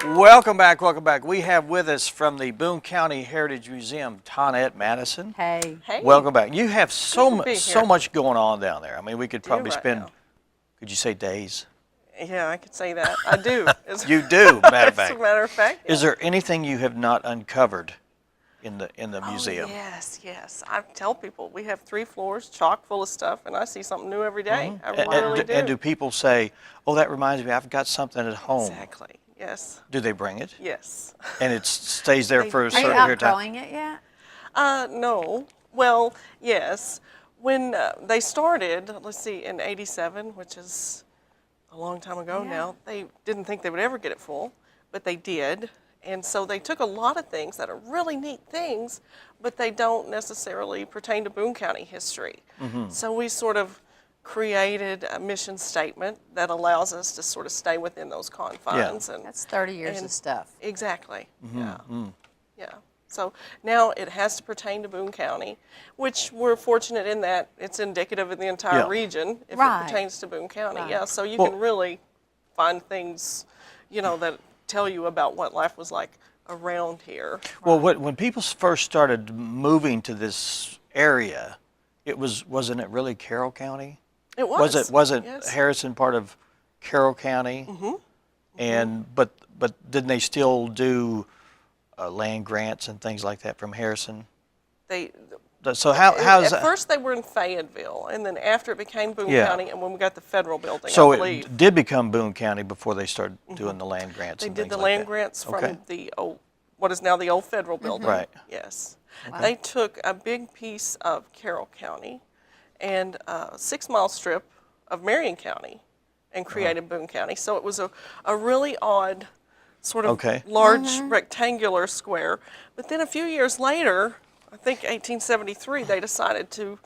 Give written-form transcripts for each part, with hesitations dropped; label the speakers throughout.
Speaker 1: Welcome back, welcome back. We have with us from the Boone County Heritage Museum, Toinette Madison.
Speaker 2: Hey.
Speaker 3: Hey.
Speaker 1: Welcome back. You have so
Speaker 3: here.
Speaker 1: much going on down there. I mean, we could probably
Speaker 3: right
Speaker 1: spend,
Speaker 3: now.
Speaker 1: could you say days?
Speaker 3: Yeah, I could say that. I do.
Speaker 1: You do, matter of
Speaker 3: As
Speaker 1: fact.
Speaker 3: a matter of fact.
Speaker 1: Is there anything you have not uncovered in the museum?
Speaker 3: Yes. I tell people we have 3 floors chock full of stuff, and I see something new every day. I
Speaker 1: And,
Speaker 3: really do.
Speaker 1: and do people say, "Oh, that reminds me, I've got something at home"?
Speaker 3: Exactly. Yes.
Speaker 1: Do they bring it?
Speaker 3: Yes.
Speaker 1: And it stays there for a
Speaker 2: Are you
Speaker 1: certain period of time?
Speaker 2: outgrowing it yet?
Speaker 3: No. Well, yes. When they started, let's see, in '87, which is a long time ago now, they didn't think they would ever get it full, but they did. And so they took a lot of things that are really neat things, but they don't necessarily pertain to Boone County history. So we sort of created a mission statement that allows us to sort of stay within those confines. And
Speaker 2: That's 30 years
Speaker 3: and-
Speaker 2: of stuff.
Speaker 3: Exactly. Yeah. So now it has to pertain to Boone County, which we're fortunate in that it's indicative of the entire
Speaker 1: Yeah.
Speaker 3: region if
Speaker 2: Right.
Speaker 3: it pertains to Boone County.
Speaker 2: Right.
Speaker 3: Yeah. So you
Speaker 1: Well-
Speaker 3: can really find things, that tell you about what life was like around here.
Speaker 1: Well, when people first started moving to this area, wasn't it really Carroll County?
Speaker 3: It was.
Speaker 1: Was it
Speaker 3: Yes.
Speaker 1: Harrison part of Carroll County? And but didn't they still do land grants and things like that from Harrison?
Speaker 3: They
Speaker 1: So how's
Speaker 3: at
Speaker 1: that?
Speaker 3: first they were in Fayetteville, and then after it became Boone
Speaker 1: Yeah.
Speaker 3: County, and when we got the federal building,
Speaker 1: So
Speaker 3: I believe
Speaker 1: it did become Boone County before they started doing the land grants.
Speaker 3: they
Speaker 1: and
Speaker 3: did
Speaker 1: things
Speaker 3: the
Speaker 1: like
Speaker 3: land
Speaker 1: that.
Speaker 3: grants from
Speaker 1: Okay.
Speaker 3: the old, what is now the old federal building.
Speaker 1: Right.
Speaker 3: Yes. They took a big piece of Carroll County and a 6-mile strip of Marion County and created Boone County. So it was a really odd sort of
Speaker 1: Okay.
Speaker 3: large rectangular square. But then a few years later, I think 1873, they decided to,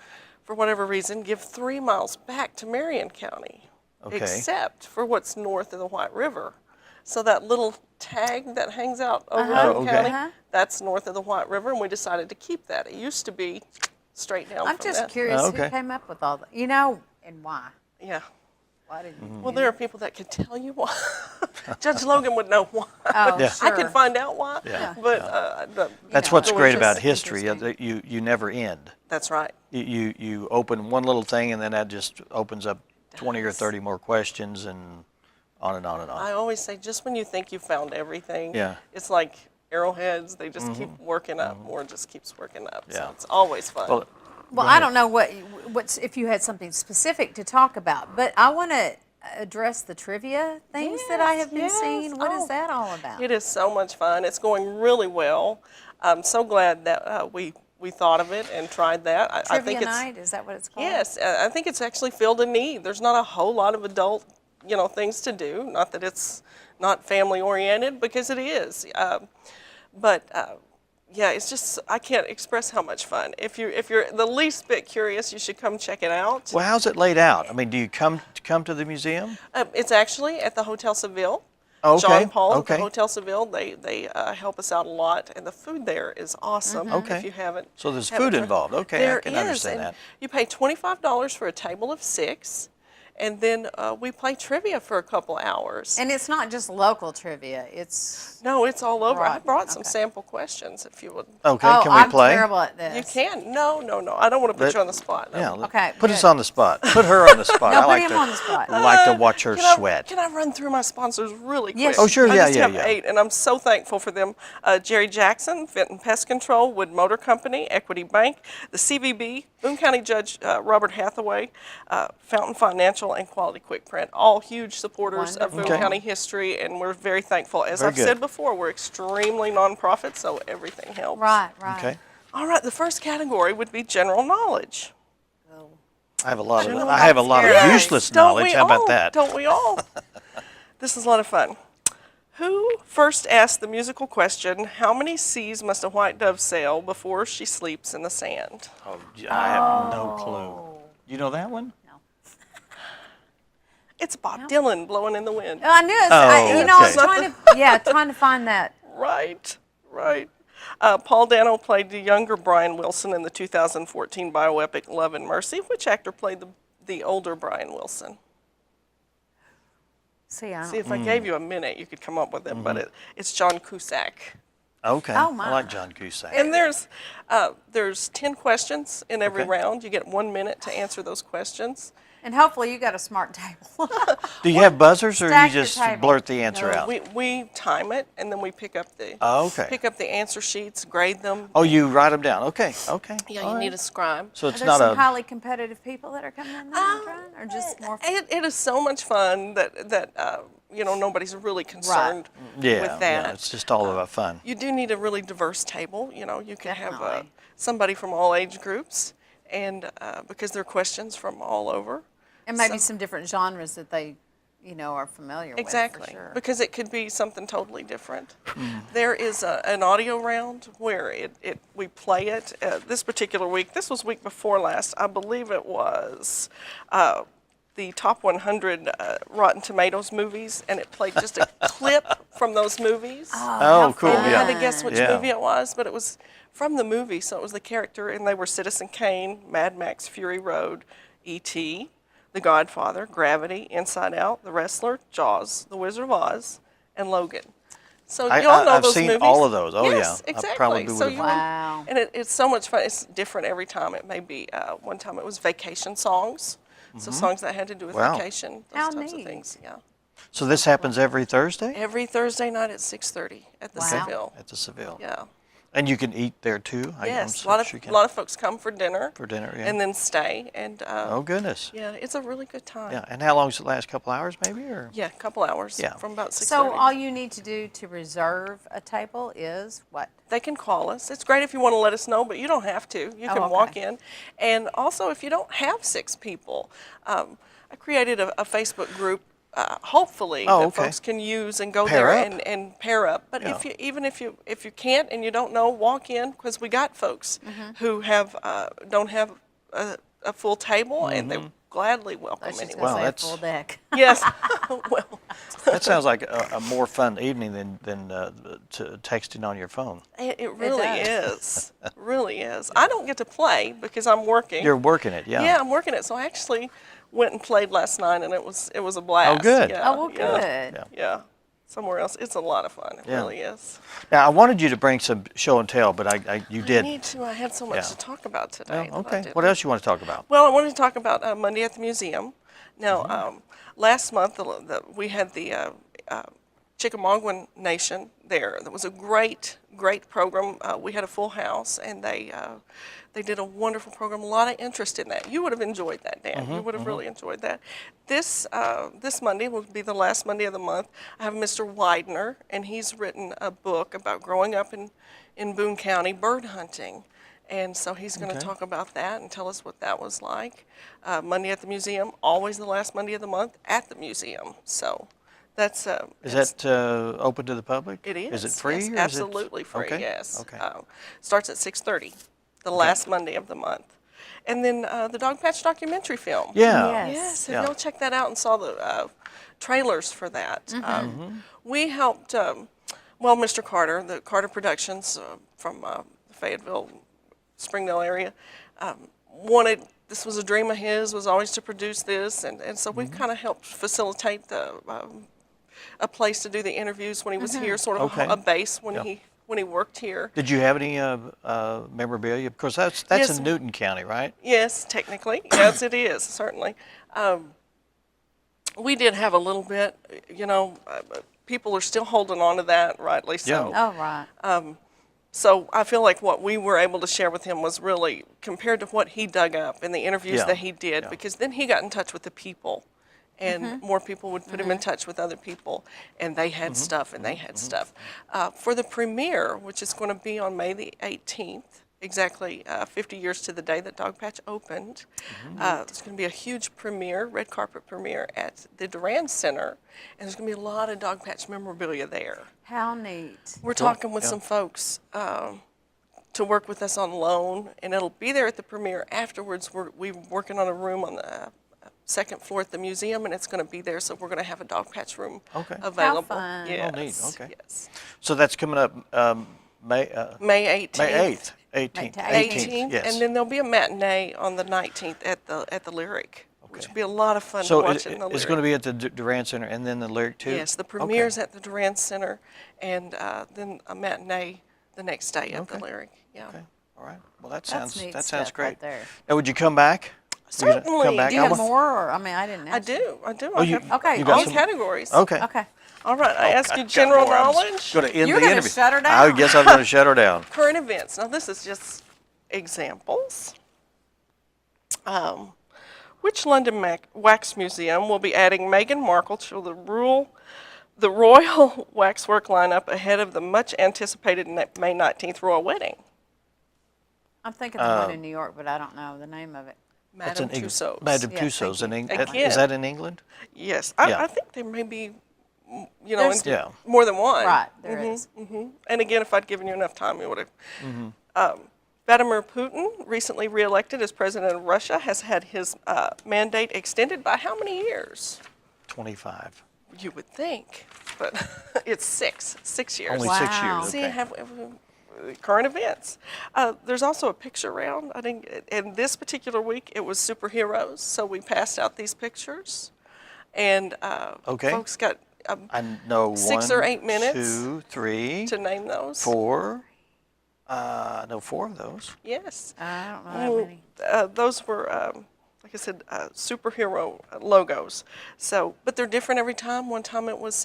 Speaker 3: for whatever reason, give 3 miles back to Marion County,
Speaker 1: Okay.
Speaker 3: except for what's north of the White River. So that little tag that hangs out over
Speaker 1: Oh,
Speaker 3: Boone
Speaker 1: okay.
Speaker 3: County, that's north of the White River, and we decided to keep that. It used to be straight down
Speaker 2: I'm
Speaker 3: from
Speaker 2: just
Speaker 3: that.
Speaker 2: curious
Speaker 1: Oh, okay.
Speaker 2: who came up with all that, and why.
Speaker 3: Yeah.
Speaker 2: Why didn't you?
Speaker 3: Well, there are people that could tell you why. Judge Logan would know why.
Speaker 2: Oh,
Speaker 1: Yeah.
Speaker 3: I could
Speaker 2: sure.
Speaker 3: find out why.
Speaker 1: Yeah.
Speaker 3: But
Speaker 1: That's
Speaker 2: know,
Speaker 1: what's
Speaker 2: it was
Speaker 1: great
Speaker 2: just
Speaker 1: about history.
Speaker 2: interesting.
Speaker 1: That you never end.
Speaker 3: that's right.
Speaker 1: You open one little thing and then that just opens up 20 or 30 more questions and on and on and on.
Speaker 3: I always say, just when you think you found everything,
Speaker 1: Yeah.
Speaker 3: it's like arrowheads. They just keep working up. More just keeps working up.
Speaker 1: Yeah.
Speaker 3: So it's always fun.
Speaker 1: Well,
Speaker 2: Well, I don't know what's if you had something specific to talk about, but I want to address the trivia things that I have been
Speaker 3: Yes,
Speaker 2: seeing. What is
Speaker 3: oh.
Speaker 2: that all about?
Speaker 3: It is so much fun. It's going really well. I'm so glad that we thought of it and tried that. I
Speaker 2: Trivia
Speaker 3: think it's
Speaker 2: night, is that what it's called?
Speaker 3: yes. I think it's actually filled a need. There's not a whole lot of adult, things to do. Not that it's not family oriented, because it is. Yeah, it's just I can't express how much fun. If you're the least bit curious, you should come check it out.
Speaker 1: well, how's it laid out? I mean, do you come to the museum?
Speaker 3: It's actually at the Hotel Seville.
Speaker 1: Okay,
Speaker 3: John Paul at
Speaker 1: okay.
Speaker 3: the Hotel Seville. They help us out a lot, and the food there is awesome.
Speaker 1: Okay.
Speaker 3: If you haven't.
Speaker 1: So there's
Speaker 3: haven't
Speaker 1: food
Speaker 3: tried-
Speaker 1: involved. Okay,
Speaker 3: There
Speaker 1: I can
Speaker 3: is,
Speaker 1: understand
Speaker 3: and
Speaker 1: that.
Speaker 3: you pay $25 for a table of 6, and then we play trivia for a couple hours.
Speaker 2: And it's not just local trivia. It's
Speaker 3: No, it's all over. I
Speaker 2: Right,
Speaker 3: brought some
Speaker 2: okay.
Speaker 3: sample questions if you would.
Speaker 1: Okay,
Speaker 2: oh,
Speaker 1: can we
Speaker 2: I'm
Speaker 1: play?
Speaker 2: terrible at this.
Speaker 3: You can. No. I don't want to put
Speaker 1: But-
Speaker 3: you on the spot. No.
Speaker 1: Yeah.
Speaker 2: Okay,
Speaker 1: Put us
Speaker 2: good.
Speaker 1: on the spot. Put her on the spot.
Speaker 2: No,
Speaker 1: I
Speaker 2: put
Speaker 1: like
Speaker 2: him
Speaker 1: to
Speaker 2: on the spot.
Speaker 1: like to watch her sweat.
Speaker 3: Can I run through my sponsors really quick?
Speaker 2: Yes.
Speaker 1: Oh, sure,
Speaker 3: I
Speaker 1: yeah,
Speaker 3: just
Speaker 1: yeah,
Speaker 3: have
Speaker 1: yeah.
Speaker 3: 8, and I'm so thankful for them. Jerry Jackson, Fenton Pest Control, Wood Motor Company, Equity Bank, the CVB, Boone County Judge Robert Hathaway, Fountain Financial, and Quality Quick Print. All huge supporters of Boone
Speaker 2: Wonderful.
Speaker 3: County history, and we're very thankful. As
Speaker 1: Very
Speaker 3: I've
Speaker 1: good.
Speaker 3: said before, we're extremely nonprofit, so everything helps.
Speaker 2: Right.
Speaker 1: Okay.
Speaker 3: All right, the first category would be general knowledge.
Speaker 1: I have a lot of
Speaker 2: General
Speaker 1: of useless
Speaker 3: Don't
Speaker 1: knowledge.
Speaker 3: we
Speaker 1: How about
Speaker 3: all?
Speaker 1: that?
Speaker 3: Don't we all? This is a lot of fun. Who first asked the musical question, how many seas must a white dove sail before she sleeps in the sand?
Speaker 1: Oh, I have no clue. You know that one?
Speaker 2: No.
Speaker 3: It's Bob Dylan, Blowing in the Wind.
Speaker 2: I knew it.
Speaker 1: Oh,
Speaker 2: I was
Speaker 1: okay.
Speaker 2: trying to find that.
Speaker 3: Right. Paul Dano played the younger Brian Wilson in the 2014 bioepic Love and Mercy. Which actor played the older Brian Wilson?
Speaker 2: See, I
Speaker 3: See,
Speaker 2: don't.
Speaker 3: if I gave you a minute, you could come up with it, but it's John Cusack.
Speaker 1: Okay.
Speaker 2: Oh,
Speaker 1: I
Speaker 2: my.
Speaker 1: like John Cusack.
Speaker 3: And there's 10 questions in every
Speaker 1: Okay.
Speaker 3: round. You get 1 minute to answer those questions.
Speaker 2: And hopefully you got a smart table.
Speaker 1: Do you have buzzers, or you
Speaker 2: Stack your
Speaker 1: just
Speaker 2: table.
Speaker 1: blurt the answer out?
Speaker 3: We time it, and then we pick up the
Speaker 1: Oh, okay.
Speaker 3: pick up the answer sheets, grade them.
Speaker 1: Oh, you write them down. Okay. Okay.
Speaker 3: Yeah,
Speaker 1: All
Speaker 3: you
Speaker 1: right.
Speaker 3: need a scribe.
Speaker 1: So
Speaker 2: Are
Speaker 1: it's
Speaker 2: there
Speaker 1: not
Speaker 2: some
Speaker 1: a.
Speaker 2: highly competitive people that are coming in there and trying, or just more?
Speaker 3: It is so much fun that nobody's really concerned
Speaker 1: Yeah.
Speaker 3: with that.
Speaker 1: Yeah. It's just all about fun.
Speaker 3: You do need a really diverse table. You can have
Speaker 2: Definitely.
Speaker 3: somebody from all age groups, and because there are questions from all over.
Speaker 2: And maybe
Speaker 3: So-
Speaker 2: some different genres that they, are familiar
Speaker 3: Exactly,
Speaker 2: with. For sure.
Speaker 3: because it could be something totally different. There is an audio round where we play it. This particular week, this was week before last, I believe it was the top 100 Rotten Tomatoes movies, and it played just a clip from those movies.
Speaker 1: Oh, cool.
Speaker 3: And you
Speaker 1: Yeah.
Speaker 3: had to guess which
Speaker 1: Yeah.
Speaker 3: movie it was, but it was from the movie, so it was the character, and they were Citizen Kane, Mad Max, Fury Road, E.T., The Godfather, Gravity, Inside Out, The Wrestler, Jaws, The Wizard of Oz, and Logan. So you all know
Speaker 1: I've
Speaker 3: those
Speaker 1: seen
Speaker 3: movies.
Speaker 1: all of those. Oh,
Speaker 3: Yes,
Speaker 1: yeah. I
Speaker 3: exactly.
Speaker 1: probably
Speaker 3: So
Speaker 1: would have.
Speaker 2: Wow.
Speaker 3: and it's so much fun. It's different every time. It may be one time it was vacation songs, so songs that had to do with
Speaker 1: Wow.
Speaker 3: vacation, those
Speaker 2: How
Speaker 3: types of
Speaker 2: neat.
Speaker 3: things. Yeah.
Speaker 1: So this happens every Thursday
Speaker 3: Every Thursday night at 6:30 at the
Speaker 2: Wow.
Speaker 3: Seville.
Speaker 1: at the Seville.
Speaker 3: Yeah.
Speaker 1: And you can eat there too. I'm
Speaker 3: Yes, a
Speaker 1: so
Speaker 3: lot
Speaker 1: sure you
Speaker 3: of
Speaker 1: can.
Speaker 3: lot of folks come for dinner.
Speaker 1: For dinner, yeah.
Speaker 3: And then stay, and
Speaker 1: Oh goodness.
Speaker 3: yeah, it's a really good time.
Speaker 1: Yeah. And how long does it last? A couple hours maybe, or?
Speaker 3: Yeah, a couple hours.
Speaker 1: Yeah.
Speaker 3: From about 6:30.
Speaker 2: So all you need to do to reserve a table is what?
Speaker 3: They can call us. It's great if you want to let us know, but you don't have to. You can
Speaker 2: okay.
Speaker 3: walk in. And also, if you don't have 6 people, I created a Facebook group. Hopefully,
Speaker 1: Oh,
Speaker 3: that
Speaker 1: okay.
Speaker 3: folks can use and go
Speaker 1: Pair
Speaker 3: there
Speaker 1: up.
Speaker 3: and pair up. But
Speaker 1: Yeah.
Speaker 3: if you can't and you don't know, walk in, because we got folks who have don't have a full table, and they gladly
Speaker 2: I
Speaker 3: welcome
Speaker 2: was just
Speaker 3: anyone.
Speaker 2: gonna
Speaker 1: Well,
Speaker 2: say a
Speaker 1: that's-
Speaker 2: full deck.
Speaker 3: Yes. Well,
Speaker 1: That sounds like a more fun evening than to texting on your phone.
Speaker 3: it really
Speaker 2: does.
Speaker 3: is. Really is. I don't get to play because I'm working.
Speaker 1: You're working it, yeah.
Speaker 3: Yeah, I'm working it. So I actually went and played last night, and it was a blast.
Speaker 1: Oh, good.
Speaker 3: Yeah,
Speaker 2: Oh, well,
Speaker 3: yeah,
Speaker 2: good.
Speaker 1: Yeah.
Speaker 3: Yeah. Somewhere else. It's a lot of fun. It
Speaker 1: Yeah.
Speaker 3: really is.
Speaker 1: Now I wanted you to bring some show and tell, but you
Speaker 3: I
Speaker 1: did.
Speaker 3: need to. I had so much
Speaker 1: Yeah.
Speaker 3: to talk about today.
Speaker 1: Well,
Speaker 3: that I
Speaker 1: okay.
Speaker 3: didn't.
Speaker 1: What else you want to talk about?
Speaker 3: Well, I wanted to talk about Monday at the museum. Now,
Speaker 1: Mm-hmm.
Speaker 3: last month we had the Chickamauga Nation there. That was a great program. We had a full house, and they did a wonderful program. A lot of interest in that. You would have enjoyed that, Dan.
Speaker 1: Mm-hmm,
Speaker 3: You would have really enjoyed that. This Monday will be the last Monday of the month. I have Mr. Widener, and he's written a book about growing up in Boone County bird hunting. And so he's going to
Speaker 1: Okay.
Speaker 3: talk about that and tell us what that was like. Monday at the museum, always the last Monday of the month at the museum. So that's
Speaker 1: Is that open to the public?
Speaker 3: it is.
Speaker 1: Is it free?
Speaker 3: Yes,
Speaker 1: or is it-
Speaker 3: absolutely free.
Speaker 1: Okay.
Speaker 3: Yes.
Speaker 1: Okay.
Speaker 3: Starts at 6:30, the last Monday of the month, and then the Dog Patch documentary film.
Speaker 1: Yeah.
Speaker 2: Yes.
Speaker 3: Yes, if
Speaker 1: Yeah.
Speaker 3: y'all check that out and saw the trailers for that. We helped, Mr. Carter, the Carter Productions from the Fayetteville, Springdale area, this was a dream of his, was always to produce this, and so we kind of helped facilitate a place to do the interviews when he was here, sort of
Speaker 1: Okay.
Speaker 3: a base when
Speaker 1: Yeah.
Speaker 3: he worked here.
Speaker 1: Did you have any memorabilia? Because that's
Speaker 3: Yes.
Speaker 1: in Newton County, right?
Speaker 3: Yes, technically. Yes, it is, certainly. We did have a little bit, people are still holding on to that, rightly so.
Speaker 1: Yeah.
Speaker 2: Oh, right.
Speaker 3: So I feel like what we were able to share with him was really, compared to what he dug up in the interviews
Speaker 1: Yeah,
Speaker 3: that he did,
Speaker 1: yeah.
Speaker 3: because then he got in touch with the people, and more people would put him in touch with other people, and they had stuff, and they had stuff. For the premiere, which is going to be on May the 18th, exactly 50 years to the day that Dog Patch opened, there's going to be a huge premiere, red carpet premiere at the Durand Center, and there's going to be a lot of Dog Patch memorabilia there.
Speaker 2: How neat.
Speaker 3: We're talking with
Speaker 1: yeah.
Speaker 3: some folks to work with us on loan, and it'll be there at the premiere. Afterwards, we're working on a room on the second floor at the museum, and it's going to be there, so we're going to have a Dog Patch room
Speaker 1: Okay.
Speaker 3: available.
Speaker 2: fun.
Speaker 3: Yes,
Speaker 1: Oh, neat. Okay.
Speaker 3: Yes.
Speaker 1: So that's coming up May
Speaker 3: May 18th.
Speaker 1: May 8th. 18th.
Speaker 2: 18th.
Speaker 3: 18th,
Speaker 1: Yes.
Speaker 3: and then there'll be a matinee on the 19th at the Lyric which would be a lot of fun
Speaker 1: So
Speaker 3: watching the
Speaker 1: it's
Speaker 3: lyric.
Speaker 1: going to be at the Durant Center and then the lyric too?
Speaker 3: Yes, the premiere's at the Durant Center, and then a matinee the next day at the
Speaker 1: Okay.
Speaker 3: lyric. Yeah.
Speaker 1: Okay, all right. Well, that
Speaker 2: That's
Speaker 1: sounds
Speaker 2: neat
Speaker 1: that
Speaker 2: stuff
Speaker 1: sounds great.
Speaker 2: right there.
Speaker 1: Now, would you come back? You gonna
Speaker 3: Certainly.
Speaker 1: Come back?
Speaker 2: Do you
Speaker 1: I
Speaker 2: have
Speaker 1: wa-
Speaker 2: more, or, I mean, I didn't
Speaker 3: I
Speaker 2: ask you.
Speaker 3: do. I do.
Speaker 1: Oh,
Speaker 3: I
Speaker 1: you-
Speaker 3: have
Speaker 2: Okay,
Speaker 1: you got
Speaker 3: all
Speaker 1: some-
Speaker 3: categories.
Speaker 1: Okay.
Speaker 2: Okay.
Speaker 3: All right. I ask you
Speaker 1: Got
Speaker 3: general
Speaker 1: more. I'm
Speaker 3: knowledge,
Speaker 1: Going to end
Speaker 2: You're
Speaker 1: the
Speaker 2: gonna
Speaker 1: interview.
Speaker 2: shut her
Speaker 1: I
Speaker 2: down.
Speaker 1: guess I'm going to shut her down.
Speaker 3: current events. Now, this is just examples. Which London Wax Museum will be adding Meghan Markle to the Royal Waxwork lineup ahead of the much anticipated May 19th royal wedding?
Speaker 2: I'm thinking of one in New York, but I don't know the name of it.
Speaker 1: That's
Speaker 3: Madame
Speaker 1: in England.
Speaker 3: Tussauds.
Speaker 1: Madame
Speaker 2: Yeah,
Speaker 1: Tussauds
Speaker 2: thank
Speaker 1: in
Speaker 2: you.
Speaker 1: England.
Speaker 3: Again.
Speaker 1: Is that in England?
Speaker 3: Yes,
Speaker 1: Yeah.
Speaker 3: I think there may be,
Speaker 2: There's-
Speaker 1: Yeah.
Speaker 3: more than one.
Speaker 2: Right, there is.
Speaker 3: And again, if I'd given you enough time, you would have. Vladimir Putin, recently reelected as president of Russia, has had his mandate extended by how many years?
Speaker 1: 25.
Speaker 3: You would think, but it's 6 years.
Speaker 1: Only
Speaker 2: Wow.
Speaker 1: 6 years.
Speaker 3: See,
Speaker 1: Okay.
Speaker 3: current events. There's also a picture round. I think, and this particular week it was superheroes, so we passed out these pictures, and
Speaker 1: Okay.
Speaker 3: folks got
Speaker 1: I know
Speaker 3: 6
Speaker 1: one,
Speaker 3: or 8 minutes
Speaker 1: 2, 3,
Speaker 3: to name those.
Speaker 1: 4. I know 4 of those.
Speaker 3: Yes.
Speaker 2: I don't know that many.
Speaker 3: Those were, like I said, superhero logos. So, but they're different every time. One time it was,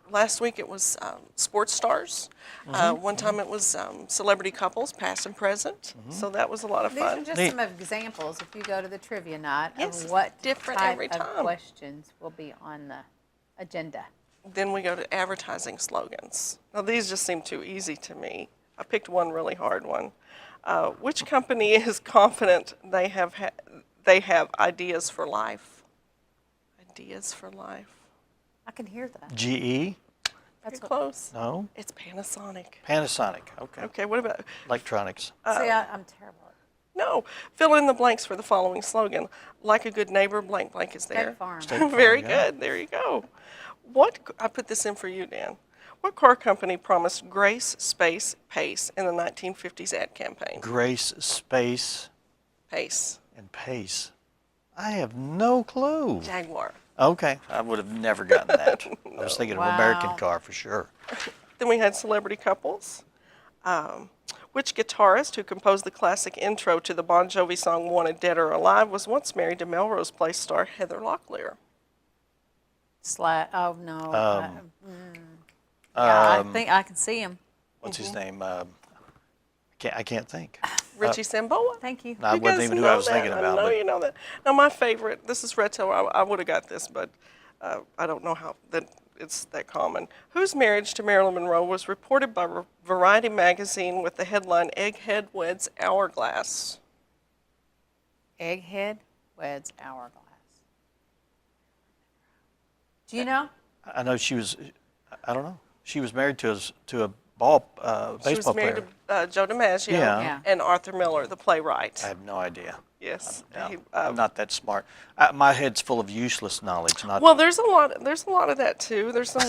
Speaker 3: last week it was sports stars. One time it was celebrity couples, past and present. So that was a lot of
Speaker 2: These are
Speaker 3: fun.
Speaker 2: just
Speaker 1: Neat.
Speaker 2: some examples, if you go to the trivia night,
Speaker 3: Yes,
Speaker 2: of what
Speaker 3: different
Speaker 2: type
Speaker 3: every
Speaker 2: of
Speaker 3: time.
Speaker 2: questions will be on the agenda.
Speaker 3: Then we go to advertising slogans. Now these just seem too easy to me. I picked one really hard one. Which company is confident they have ideas for life? Ideas for life.
Speaker 2: I can hear that.
Speaker 1: GE?
Speaker 2: That's
Speaker 3: Pretty
Speaker 2: what,
Speaker 3: close.
Speaker 1: No.
Speaker 3: It's Panasonic.
Speaker 1: Panasonic. Okay.
Speaker 3: Okay, what about,
Speaker 1: Electronics.
Speaker 2: see, I'm terrible at
Speaker 3: no, fill in the blanks for the following slogan. Like a good neighbor, blank blank is there.
Speaker 2: State Farm.
Speaker 1: State Farm,
Speaker 3: Very
Speaker 1: yeah.
Speaker 3: good, there you go. I put this in for you, Dan. What car company promised grace, space, pace in the 1950s ad campaign?
Speaker 1: Grace, space,
Speaker 3: Pace.
Speaker 1: and pace. I have no clue.
Speaker 3: Jaguar.
Speaker 1: Okay. I would have never gotten that. I was thinking of American
Speaker 2: Wow.
Speaker 1: car for sure.
Speaker 3: Then we had celebrity couples. Which guitarist who composed the classic intro to the Bon Jovi song Wanted Dead or Alive was once married to Melrose Place star Heather Locklear?
Speaker 2: oh, no. Yeah, I think I can see him.
Speaker 1: What's his name? I can't think.
Speaker 3: Richie Sambora?
Speaker 2: Thank you.
Speaker 1: I
Speaker 3: You
Speaker 1: wasn't
Speaker 3: guys
Speaker 1: even who I
Speaker 3: know
Speaker 1: was
Speaker 3: that.
Speaker 1: thinking about.
Speaker 3: I know
Speaker 1: But
Speaker 3: you know that. Now, my favorite, this is retro. I would have got this, but I don't know how that it's that common. Whose marriage to Marilyn Monroe was reported by Variety magazine with the headline "Egghead Weds Hourglass"?
Speaker 2: Egghead weds hourglass. Do you know?
Speaker 1: I know she was. I don't know. She was married to a baseball
Speaker 3: She was married
Speaker 1: player.
Speaker 3: to Joe DiMaggio
Speaker 1: Yeah.
Speaker 3: and Arthur Miller, the playwright.
Speaker 1: I have no idea.
Speaker 3: Yes.
Speaker 1: No,
Speaker 3: He,
Speaker 1: I'm not that smart. My head's full of useless knowledge. Not
Speaker 3: well, there's a lot of that too. There's some.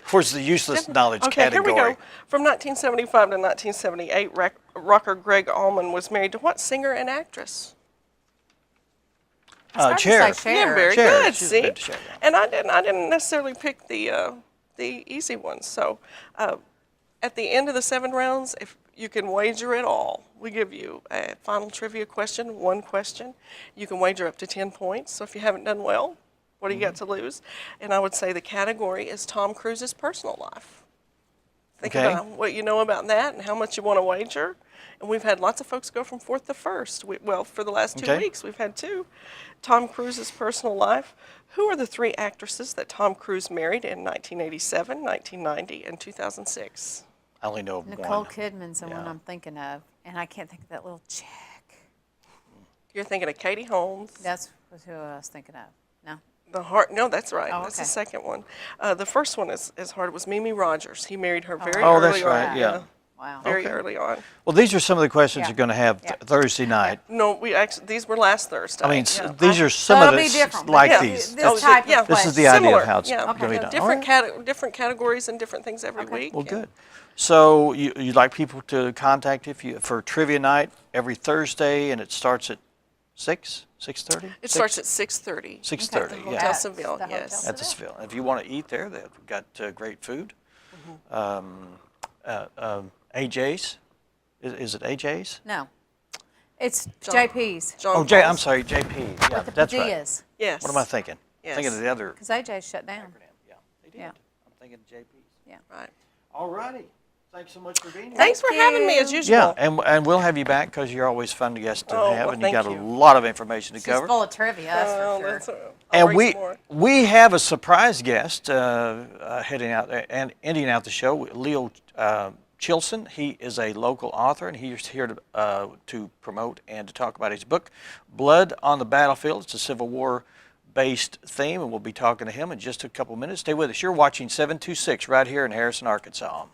Speaker 1: towards the useless knowledge
Speaker 3: Okay,
Speaker 1: category.
Speaker 3: here we go. From 1975 to 1978, rocker Greg Allman was married to what singer and actress?
Speaker 2: hard to
Speaker 1: Cher.
Speaker 2: say Cher.
Speaker 3: Yeah, very
Speaker 1: Cher.
Speaker 3: good.
Speaker 1: She's
Speaker 3: See,
Speaker 1: good to Cher, yeah.
Speaker 3: and I didn't necessarily pick the easy ones. So, at the end of the 7 rounds, if you can wager at all, we give you a final trivia question, 1 question. You can wager up to 10 points. So if you haven't done well, what do you got to lose? And I would say the category is Tom Cruise's personal life. Think
Speaker 1: Okay.
Speaker 3: about what you know about that and how much you want to wager. And we've had lots of folks go from 4th to 1st. Well, for the last 2
Speaker 1: Okay.
Speaker 3: weeks, we've had 2. Tom Cruise's personal life. Who are the 3 actresses that Tom Cruise married in 1987, 1990, and 2006?
Speaker 1: I only know of
Speaker 2: Nicole
Speaker 1: one.
Speaker 2: Kidman's the one
Speaker 1: Yeah.
Speaker 2: I'm thinking of, and I can't think of that little chick.
Speaker 3: You're thinking of Katie Holmes.
Speaker 2: That's who I was thinking of. No.
Speaker 3: No, that's right.
Speaker 2: Oh,
Speaker 3: That's the
Speaker 2: okay.
Speaker 3: second one. The first one is hard. It was Mimi Rogers. He married her very
Speaker 1: Oh,
Speaker 3: early
Speaker 1: that's
Speaker 3: on.
Speaker 1: right, yeah.
Speaker 2: Wow.
Speaker 3: Very
Speaker 1: Okay.
Speaker 3: early on.
Speaker 1: Well, these are some of the questions
Speaker 2: Yeah.
Speaker 1: you're going to have
Speaker 2: Yeah.
Speaker 1: Thursday night.
Speaker 3: No, these were last Thursday.
Speaker 1: I mean,
Speaker 3: yeah.
Speaker 1: these are some
Speaker 2: So
Speaker 1: of
Speaker 2: it'll
Speaker 1: the
Speaker 2: be different, but
Speaker 1: like
Speaker 3: yeah,
Speaker 1: these.
Speaker 2: this
Speaker 3: Oh,
Speaker 2: type
Speaker 3: yeah.
Speaker 2: of
Speaker 1: This is
Speaker 2: question.
Speaker 1: the idea
Speaker 3: Similar,
Speaker 1: of how it's
Speaker 3: yeah.
Speaker 1: going to be done.
Speaker 3: Different,
Speaker 1: All right.
Speaker 3: different categories and different things every week.
Speaker 1: Well,
Speaker 3: and-
Speaker 1: good. So you'd like people to contact you for trivia night every Thursday, and it starts at 6:30?
Speaker 3: It starts at 6:30.
Speaker 1: 6:30,
Speaker 3: Hotel
Speaker 1: yeah.
Speaker 3: Seville,
Speaker 2: the Hotel
Speaker 3: yes.
Speaker 1: At the Seville. If you want to eat there, they've got great food. AJ's, is it AJ's?
Speaker 2: No. It's
Speaker 3: John-
Speaker 2: JP's.
Speaker 3: John
Speaker 1: Oh, I'm
Speaker 3: Paul's.
Speaker 1: sorry, JP. Yeah,
Speaker 2: With the
Speaker 1: that's right.
Speaker 2: Padilla's.
Speaker 3: Yes.
Speaker 1: What am I thinking?
Speaker 3: Yes.
Speaker 1: Thinking of the other
Speaker 2: Because AJ's shut down.
Speaker 1: acronym. Yeah, they did.
Speaker 2: Yeah.
Speaker 1: I'm thinking JP's.
Speaker 2: Yeah.
Speaker 3: Right.
Speaker 1: All righty. Thanks so much for being here.
Speaker 3: Thanks for having me, as
Speaker 2: you.
Speaker 3: usual.
Speaker 1: Yeah, and we'll have you back because you're always fun to guest to
Speaker 3: Oh,
Speaker 1: have,
Speaker 3: well,
Speaker 1: and you
Speaker 3: thank
Speaker 1: got
Speaker 3: you.
Speaker 1: a lot of information to
Speaker 2: She's
Speaker 1: cover.
Speaker 2: full of trivia, that's
Speaker 3: Well,
Speaker 2: for sure.
Speaker 3: that's, I'll
Speaker 1: And
Speaker 3: bring some more.
Speaker 1: we have a surprise guest heading out and ending out the show, Leo Chilson. He is a local author, and he's here to promote and to talk about his book, Blood on the Battlefield. It's a Civil War-based theme, and we'll be talking to him in just a couple minutes. Stay with us. You're watching 726 right here in Harrison, Arkansas.